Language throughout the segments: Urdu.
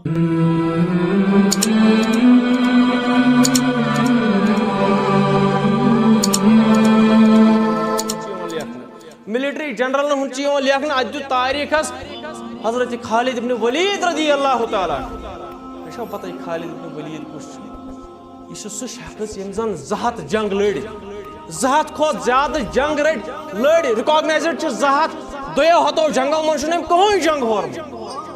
ملٹری جنرل ہن لیکھنا ادو تاریخ حضرت خالد ابن ولید رضی اللہ تعالیٰ چھو پتہ خالد ابن ولید کس یہ سہ شخص یم زن 200 جنگ لڑ 200 کھت زیادہ جنگ لڑ ریکاگنائزڈ 200 دویو ہتو جنگوں من کہیں جنگ ہورم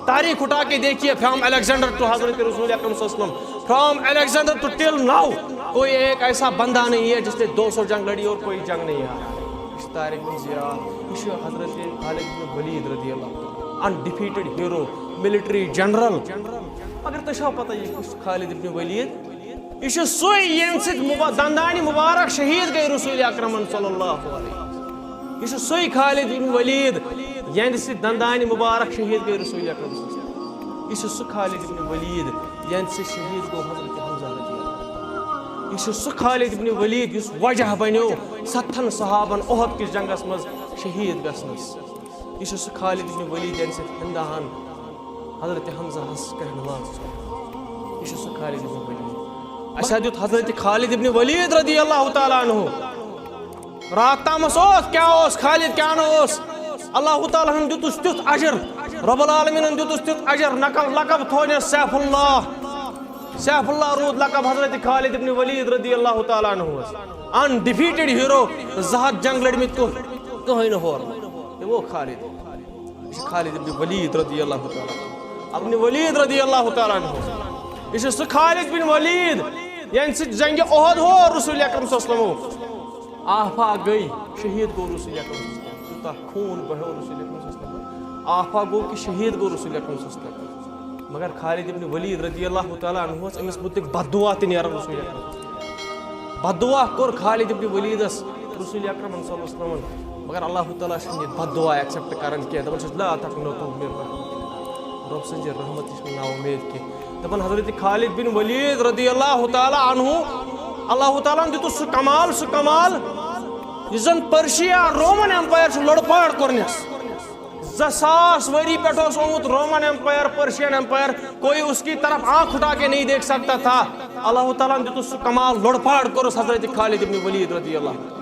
تاریخ اٹھا کے دیکھیے فرام الیگزینڈر ٹو حضرت رسول اکرم صلی اللہ علیہ وسلم from Alexander to till now کوئی ایک ایسا بندہ نہیں ہے جس نے 200 جنگ لڑی اور کوئی جنگ نہیں ہے اس تاریخ میں یہ حضرت خالد بن ولید رضی اللہ عنہ انڈیفیٹڈ ہیرو ملٹری جنرل اگر تشو پتہ یہ خالد بن ولید یہ سوئی یم سۭتۍ دندانہِ مبارک شہید گئی رسول اکرم صلی اللہ علیہ یہ سوئی خالد بن ولید یہند سے دندانہِ مبارک شہید گئی رسول اکرم صلی اللہ علیہ وسلم یہ سہ خالد بن ولید یہند سے شہید گو حضرت حمزہ رضی اللہ یہ سہ خالد بن ولید اس وجہ بنو 7 صحابن احد کس جنگس مز شہید گژھنس یہ سہ خالد بن ولید یہند سے ہنداہن حضرت حمزہ ہس رہنماز یہ سہ خالد بن ولید اسا دیت حضرت خالد ابن ولید رضی اللہ تعالیٰ عنہ رات تامس کیا خالد کیا اللہ تعالیٰ ہن دیتس تیت اجر رب العالمین دیتس تیت اجر لقب تھونس سیف اللہ رود لقب حضرت خالد ابن ولید رضی اللہ تعالیٰ عنہ انڈیفیٹڈ ہیرو 200 جنگ لڑمت کہیں نہ ہور وہ خالد ابن ولید رضی اللہ تعالیٰ ابن ولید رضی اللہ تعالیٰ عنہ یہ سہ خالد بن ولید یعنی سے جنگ احد ہو رسول اکرم صلی اللہ علیہ وسلم آفا گئی شہید گو رسول اکرم صلی اللہ علیہ وسلم خون بہو رسول اکرم صلی اللہ علیہ وسلم آفا گو کہ شہید گو رسول اکرم صلی اللہ علیہ وسلم مگر خالد بن ولید رضی اللہ تعالیٰ عنہ امس متعلق بد دعا تہ نیران رسول اکرم بد دعا کور خالد بن ولیدس رسول اکرم صلی اللہ علیہ وسلم مگر اللہ تعالیٰ چھنہ بد دعا ایکسیپٹ کران کی دپان چھس لا تقنطوا من رحمت رب سنجھ رحمت چھس نا امید کی دپان حضرت خالد بن ولید رضی اللہ تعالیٰ عنہ اللہ تعالیٰ دیت سہ کمال یہ زن پرشیا رومن ایمپائر لڑپاڑ کرنس 2,000 وری پہ آمت رومن ایمپائر پرشین ایمپائر کوئی اس کی طرف آنکھ اٹھا کے نہیں دیکھ سکتا تھا اللہ تعالیٰ دیت سہ کمال لڑپاڑ کرس حضرت خالد بن ولید رضی اللہ